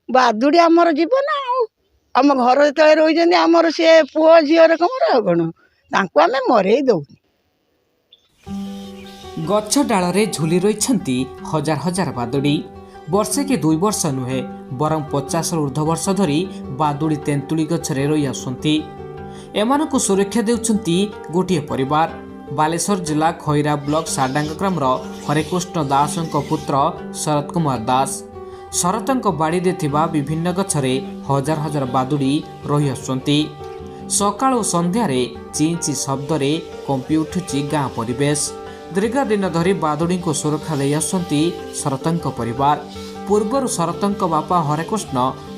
ବାଦୁଡ଼ି ଆମର ଯିବ ନା ଆଉ। ଆମ ଘର ଯେତେବେଳେ ରହିଛନ୍ତି ଆମର ସେ ପୁଅ ଝିଅ ରକମର ଆଉ କ'ଣ, ତାଙ୍କୁ ଆମେ ମରେଇ ଦେଉନି। ଗଛ ଡାଳରେ ଝୁଲି ରହିଛନ୍ତି ହଜାର ହଜାର ବାଦୁଡ଼ି। ବର୍ଷେ କି 2 ବର୍ଷ ନୁହେଁ, ବରଂ 50ରୁ ଉର୍ଦ୍ଧ୍ୱ ବର୍ଷ ଧରି ବାଦୁଡ଼ି ତେନ୍ତୁଳି ଗଛରେ ରହି ଆସୁଛନ୍ତି। ଏମାନଙ୍କୁ ସୁରକ୍ଷା ଦେଉଛନ୍ତି ଗୋଟିଏ ପରିବାର। ବାଲେଶ୍ୱର ଜିଲ୍ଲା ଖଇରା ବ୍ଲକ ସାଡାଙ୍ଗ ଗ୍ରାମର ହରେକୃଷ୍ଣ ଦାସଙ୍କ ପୁତ୍ର ଶରତ କୁମାର ଦାସ। ଶରତଙ୍କ ବାଡ଼ିରେ ଥିବା ବିଭିନ୍ନ ଗଛରେ ହଜାର ହଜାର ବାଦୁଡ଼ି ରହି ଆସୁଛନ୍ତି। ସକାଳ ଓ ସନ୍ଧ୍ୟାରେ ଚିଁ ଚିଁ ଶବ୍ଦରେ କମ୍ପି ଉଠୁଛି ଗାଁ ପରିବେଶ। ଦୀର୍ଘ ଦିନ ଧରି ବାଦୁଡ଼ିଙ୍କୁ ସୁରକ୍ଷା ଦେଇ ଆସୁଛନ୍ତି ଶରତଙ୍କ ପରିବାର। ପୂର୍ବରୁ ଶରତଙ୍କ ବାପା ହରେକୃଷ୍ଣ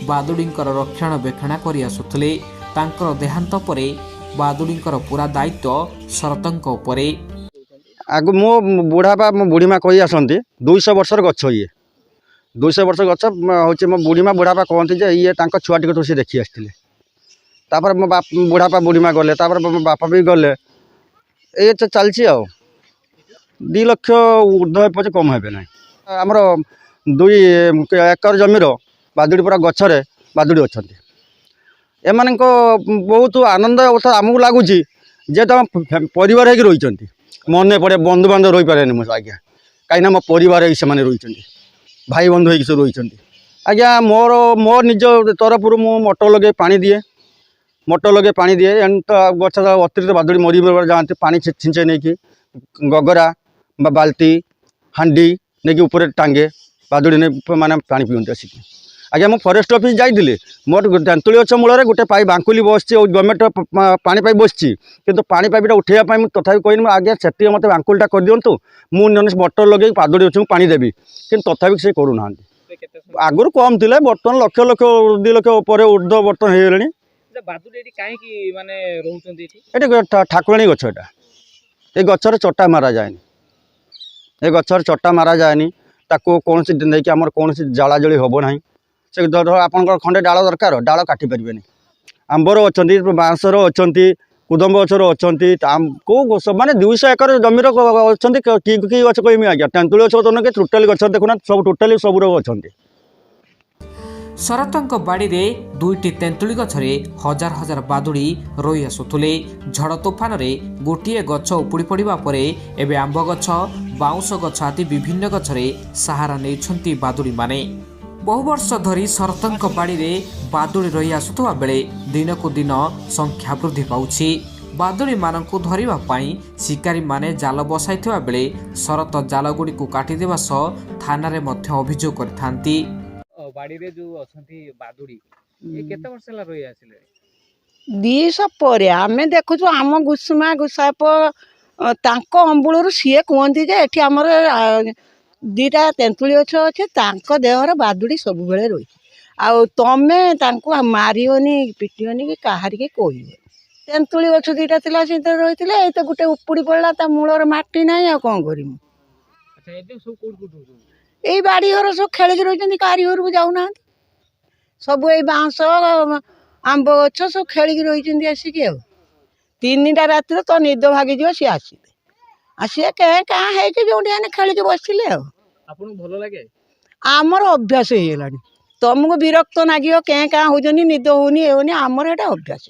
ବାଦୁଡ଼ିଙ୍କର ରକ୍ଷଣାବେକ୍ଷଣ କରି ଆସୁଥିଲେ। ତାଙ୍କର ଦେହାନ୍ତ ପରେ ବାଦୁଡ଼ିଙ୍କର ପୁରା ଦାୟିତ୍ୱ ଶରତଙ୍କ ଉପରେ। ଆଗୁ ମୋ ବୁଢ଼ାପା ମୋ ବୁଢ଼ୀମା କହି ଆସନ୍ତି 200 ବର୍ଷର ଗଛ ଇଏ। 200 ବର୍ଷ ଗଛ ହେଉଛି ମୋ ବୁଢ଼ୀମା ବୁଢ଼ାପା କହନ୍ତି ଯେ ଇଏ ତାଙ୍କ ଛୁଆଟିକୁ ସେ ଦେଖି ଆସିଥିଲେ। ତାପରେ ମୋ ବୁଢ଼ାପା ବୁଢ଼ୀମା ଗଲେ, ତାପରେ ମୋ ବାପା ବି ଗଲେ। ଏ ତ ଚାଲିଛି ଆଉ। 2 ଲକ୍ଷ ଉର୍ଦ୍ଧ୍ୱ ପଛେ କମ୍ ହେବେ ନାହିଁ। ଆମର 2 ଏକର ଜମିର ବାଦୁଡ଼ି ପୁରା ଗଛରେ ବାଦୁଡ଼ି ଅଛନ୍ତି। ଏମାନଙ୍କ ବହୁତ ଆନନ୍ଦ ଆମକୁ ଲାଗୁଛି ଯେ ତମ ପରିବାର ହେଇକି ରହିଛନ୍ତି। ମନେ ପଡ଼େ ବନ୍ଧୁବାନ୍ଧବ ରହିପାରେନି ମୁଁ ଆଜ୍ଞା, କାହିଁକିନା ମୋ ପରିବାର ହେଇକି ସେମାନେ ରହିଛନ୍ତି, ଭାଇ ବନ୍ଧୁ ହେଇକି ସବୁ ରହିଛନ୍ତି ଆଜ୍ଞା। ମୋ ନିଜ ତରଫରୁ ମୁଁ ମଟର ଲଗାଇ ପାଣି ଦିଏ, ଏମିତି ତ ଗଛ ଅତିରିକ୍ତ ବାଦୁଡ଼ି ମରି ଯାଆନ୍ତି। ପାଣି ଛିଞ୍ଚେଇ ନେଇକି ଗଗରା ବା ବାଲ୍ଟି ହାଣ୍ଡି ନେଇକି ଉପରେ ଟାଙ୍ଗେ, ବାଦୁଡ଼ି ନେଇ ମାନେ ପାଣି ପିଅନ୍ତି ଆସିକି। ଆଜ୍ଞା ମୁଁ ଫରେଷ୍ଟ ଅଫିସ୍ ଯାଇଥିଲି, ମୋର ତେନ୍ତୁଳି ଗଛ ମୂଳରେ ଗୋଟେ ପାଇପ୍ ବାଙ୍କୁଲି ବସିଛି, ଗଭର୍ଣ୍ଣମେଣ୍ଟ ପାଣି ପାଇପ୍ ବସିଛି, କିନ୍ତୁ ପାଣି ପାଇପ୍ଟା ଉଠାଇବା ପାଇଁ ମୁଁ ତଥାପି କହିନି ଆଜ୍ଞା ସେତିକି ମୋତେ ବାଙ୍କୁଲିଟା କରିଦିଅନ୍ତୁ, ମୁଁ ନହେଲେ ମଟର ଲଗେଇ ବାଦୁଡ଼ି ଗଛକୁ ପାଣି ଦେବି, କିନ୍ତୁ ତଥାପି ସେ କରୁନାହାନ୍ତି। ଆଗରୁ କମ୍ ଥିଲେ, ବର୍ତ୍ତମାନ ଲକ୍ଷ ଲକ୍ଷ 2 ଲକ୍ଷ ଉପରେ ଉର୍ଦ୍ଧ୍ୱ ବର୍ତ୍ତମାନ ହେଇଗଲେଣି। ଏଠି ଠାକୁରାଣୀ ଗଛ, ଏ ଗଛରେ ଚଟା ମାରାଯାଏନି, ତାକୁ କୌଣସି ନେଇକି ଆମର କୌଣସି ଜାଳାଜଳି ହେବ ନାହିଁ। ସେ ଆପଣଙ୍କର ଖଣ୍ଡେ ଡାଳ ଦରକାର, ଡାଳ କାଟି ପାରିବେନି। ଆମ୍ବର ଅଛନ୍ତି, ବାଉଁଶର ଅଛନ୍ତି, କୁଦମ୍ବ ଗଛର ଅଛନ୍ତି, କେଉଁ ମାନେ 200 ଏକର ଜମିର ଅଛନ୍ତି। କି ଗଛ କହିବି ଆଜ୍ଞା, ତେନ୍ତୁଳି ଗଛ ତ ନୁହେଁ, ଟୋଟାଲି ଗଛ ଦେଖୁନାହାନ୍ତି, ସବୁ ଟୋଟାଲି ସବୁର ଅଛନ୍ତି। ଶରତଙ୍କ ବାଡ଼ିରେ 2ଟି ତେନ୍ତୁଳି ଗଛରେ ହଜାର ହଜାର ବାଦୁଡ଼ି ରହି ଆସୁଥିଲେ। ଝଡ଼ ତୋଫାନରେ ଗୋଟିଏ ଗଛ ଉପୁଡ଼ି ପଡ଼ିବା ପରେ ଏବେ ଆମ୍ବ ଗଛ, ବାଉଁଶ ଗଛ ଆଦି ବିଭିନ୍ନ ଗଛରେ ସାହାରା ନେଇଛନ୍ତି ବାଦୁଡ଼ିମାନେ। ବହୁ ବର୍ଷ ଧରି ଶରତଙ୍କ ବାଡ଼ିରେ ବାଦୁଡ଼ି ରହି ଆସୁଥିବା ବେଳେ ଦିନକୁ ଦିନ ସଂଖ୍ୟା ବୃଦ୍ଧି ପାଉଛି। ବାଦୁଡ଼ିମାନଙ୍କୁ ଧରିବା ପାଇଁ ଶିକାରୀମାନେ ଜାଲ ବସାଇଥିବା ବେଳେ ଶରତ ଜାଲଗୁଡ଼ିକୁ କାଟିଦେବା ସହ ଥାନାରେ ମଧ୍ୟ ଅଭିଯୋଗ କରିଥାନ୍ତି। ବାଡ଼ିରେ ଯୋଉ ଅଛନ୍ତି ବାଦୁଡ଼ି, କେତେ ବର୍ଷ ହେଲା ରହି ଆସିଲେ? 200 ପରେ ଆମେ ଦେଖୁଛୁ। ଆମ ଗୁସୁମା ଗୁସାପ ତାଙ୍କ ଅମ୍ବୁଳରୁ ସିଏ କୁହନ୍ତି ଯେ ଏଠି ଆମର 2ଟା ତେନ୍ତୁଳି ଗଛ ଅଛି, ତାଙ୍କ ଦେହର ବାଦୁଡ଼ି ସବୁବେଳେ ରହିଛି। ଆଉ ତମେ ତାଙ୍କୁ ମାରିବନି, ପିଟିବନି କି କାହାରିକି କହିବନି। ତେନ୍ତୁଳି ଗଛ 2ଟା ଥିଲା, ସେଥିରେ ରହିଥିଲେ। ଏଇ ତ ଗୋଟେ ଉପୁଡ଼ି ପଡ଼ିଲା, ତା ମୂଳର ମାଟି ନାହିଁ, ଆଉ କ'ଣ କରିବୁ। ଏଇ ବାଡ଼ି ଘର ସବୁ ଖେଳିକି ରହିଛନ୍ତି, କାହାରି ଘରକୁ ଯାଉନାହାନ୍ତି। ସବୁ ଏଇ ବାଉଁଶ ଆମ୍ବ ଗଛ ସବୁ ଖେଳିକି ରହିଛନ୍ତି ଆସିକି। ଆଉ 3ଟା ରାତିରେ ତ ନିଦ ଭାଗିଯିବ, ସିଏ ଆସିବେ କେଁ କାଁ ହେଇକି ଯୋଉଠି ଆମେ ଖେଳିକି ବସିଥିଲେ। ଆଉ ଆପଣଙ୍କୁ ଭଲ ଲାଗେ? ଆମର ଅଭ୍ୟାସ ହେଇଗଲାଣି। ତମକୁ ବିରକ୍ତ ଲାଗିବ, କେଁ କାଁ ହଉଛନ୍ତି, ନିଦ ହଉନି, ହଉନି, ଆମର ଏଇଟା ଅଭ୍ୟାସ।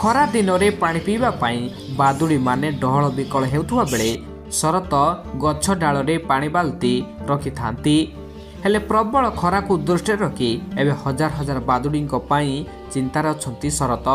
ଖରା ଦିନରେ ପାଣି ପିଇବା ପାଇଁ ବାଦୁଡ଼ିମାନେ ଡହଳ ବିକଳ ହେଉଥିବା ବେଳେ ଶରତ ଗଛ ଡାଳରେ ପାଣି ବାଲ୍ଟି ରଖିଥାନ୍ତି। ହେଲେ ପ୍ରବଳ ଖରାକୁ ଦୃଷ୍ଟିରେ ରଖି ଏବେ ହଜାର ହଜାର ବାଦୁଡ଼ିଙ୍କ ପାଇଁ ଚିନ୍ତାରେ ଅଛନ୍ତି ଶରତ।